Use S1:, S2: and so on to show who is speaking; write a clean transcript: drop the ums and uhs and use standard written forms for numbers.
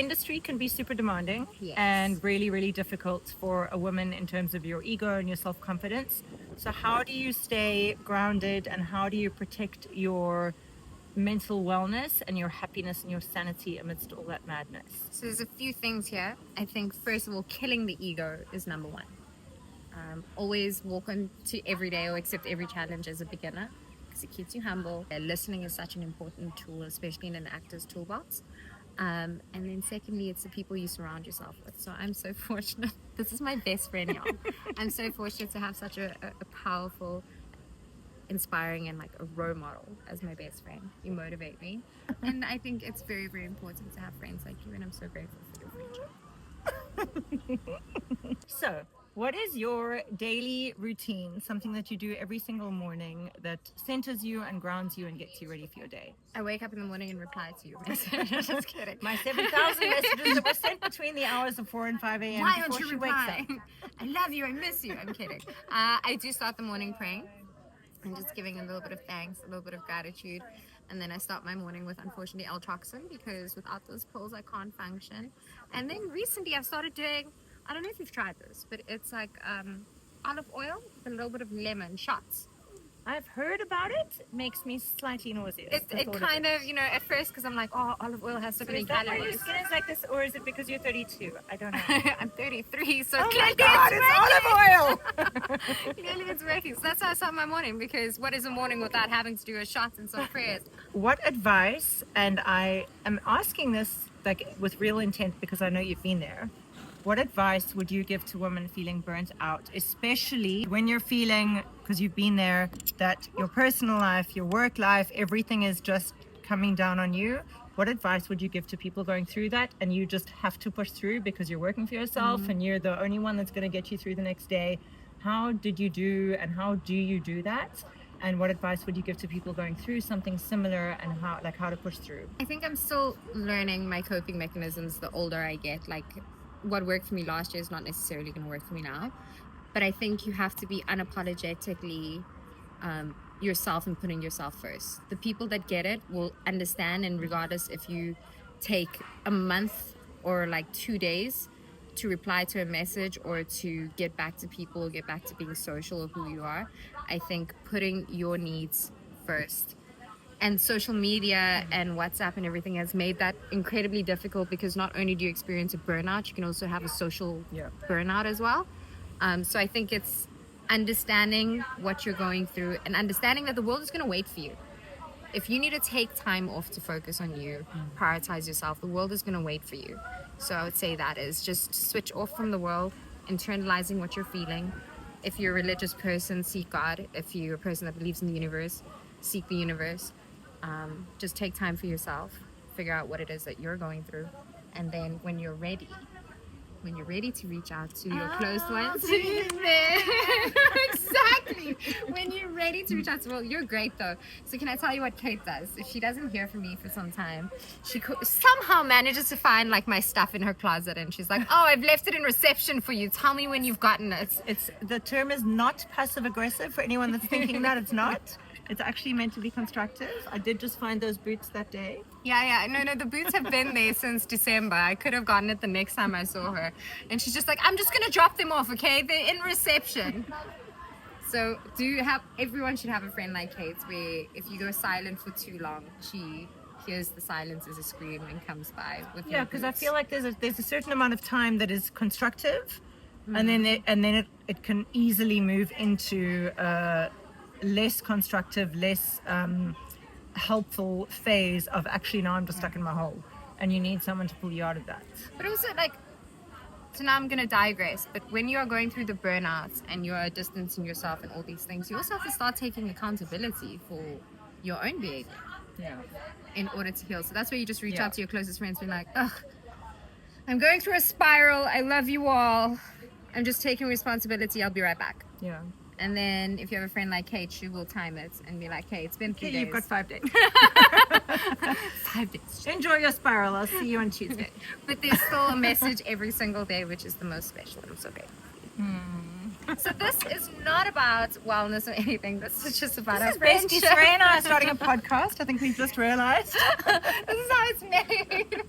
S1: industry can be super demanding
S2: Yes.
S1: and really, really difficult for a woman in terms of your ego and your self-confidence. So how do you stay grounded and how do you protect your mental wellness and your happiness and your sanity amidst all that madness?
S2: So there's a few things here. I think, first of all, killing the ego is number one. Always walk into every day or accept every challenge as a beginner because it keeps you humble. Listening is such an important tool, especially in an actor's toolbox. And then secondly, it's the people you surround yourself with. So I'm so fortunate. This is my best friend, y'all. I'm so fortunate to have such a powerful, inspiring, and like a role model as my best friend. You motivate me. And I think it's very, very important to have friends like you, and I'm so grateful for your friendship.
S1: So what is your daily routine, something that you do every single morning that centers you and grounds you and gets you ready for your day?
S2: I wake up in the morning and reply to your message. Just kidding.
S1: My 7,000 messages that were sent between the hours of 4 and 5 a.m.
S2: Why
S1: before
S2: don't you
S1: she
S2: reply?
S1: wakes up.
S2: I love you. I miss you. I'm kidding. I do start the morning praying and just giving a little bit of thanks, a little bit of gratitude. And then I start my morning with, unfortunately, L-Toxin because without those pills, I can't function. And then recently I've started doing, I don't know if you've tried this, but it's like olive oil with a little bit of lemon shots.
S1: I've heard about it. It makes me slightly nauseous.
S2: It kind of, you know, at first, because I'm like, oh, olive oil has so many
S1: Is that why your
S2: calories.
S1: skin is like this, or is it because you're 32? I don't know.
S2: I'm 33, so
S1: Oh my
S2: clearly
S1: God,
S2: it's
S1: it's olive oil!
S2: Clearly it's working. So that's how I start my morning, because what is a morning without having to do a shot and some prayers?
S1: What advice, and I am asking this like with real intent because I know you've been there, what advice would you give to women feeling burnt out, especially when you're feeling, because you've been there, that your personal life, your work life, everything is just coming down on you? What advice would you give to people going through that and you just have to push through because you're working for yourself and you're the only one that's going to get you through the next day? How did you do and how do you do that? And what advice would you give to people going through something similar and how to push through?
S2: I think I'm still learning my coping mechanisms the older I get. Like, what worked for me last year is not necessarily going to work for me now. But I think you have to be unapologetically yourself and putting yourself first. The people that get it will understand, and regardless if you take a month or like 2 days to reply to a message or to get back to people or get back to being social or who you are, I think putting your needs first. And social media and WhatsApp and everything has made that incredibly difficult, because not only do you experience a burnout, you can also have a social burnout as well. So I think it's understanding what you're going through and understanding that the world is going to wait for you. If you need to take time off to focus on you, prioritize yourself, the world is going to wait for you. So I would say that is just switch off from the world, internalizing what you're feeling. If you're a religious person, seek God. If you're a person that believes in the universe, seek the universe. Just take time for yourself, figure out what it is that you're going through, and then when you're ready to reach out to your close ones, exactly, when you're ready to reach out to, well, you're great though. So can I tell you what Kate does? If she doesn't hear from me for some time, she somehow manages to find like my stuff in her closet, and she's like, oh, I've left it in reception for you, tell me when you've gotten it.
S1: It's the term is not passive aggressive for anyone that's thinking that. It's not. It's actually meant to be constructive. I did just find those boots that day.
S2: Yeah. No, the boots have been there since December. I could have gotten it the next time I saw her. And she's just like, I'm just going to drop them off, okay? They're in reception. So everyone should have a friend like Kate, where if you go silent for too long, she hears the silence as a scream and comes by with your
S1: because I
S2: boots.
S1: feel like there's a certain amount of time that is constructive, and then it can easily move into less constructive, less helpful phase of actually now I'm just stuck in my hole, and you need someone to pull you out of that.
S2: But also, like, so now I'm going to digress, but when you are going through the burnouts and you are distancing yourself and all these things, you also have to start taking accountability for your own behavior in order to heal. So that's where you just reach out to your closest friends, being like, ugh, I'm going through a spiral, I love you all, I'm just taking responsibility, I'll be right back. And then if you have a friend like Kate, she will time it and be like, hey, it's been 3 days.
S1: You've got 5 days.
S2: 5 days.
S1: Enjoy your spiral. I'll see you on Tuesday.
S2: But there's still a message every single day, which is the most special. I'm so grateful. So this is not about wellness or anything. This is just about our friendship.
S1: Basically, Suraya and I are starting a podcast. I think we've just realized.
S2: This is how it's made.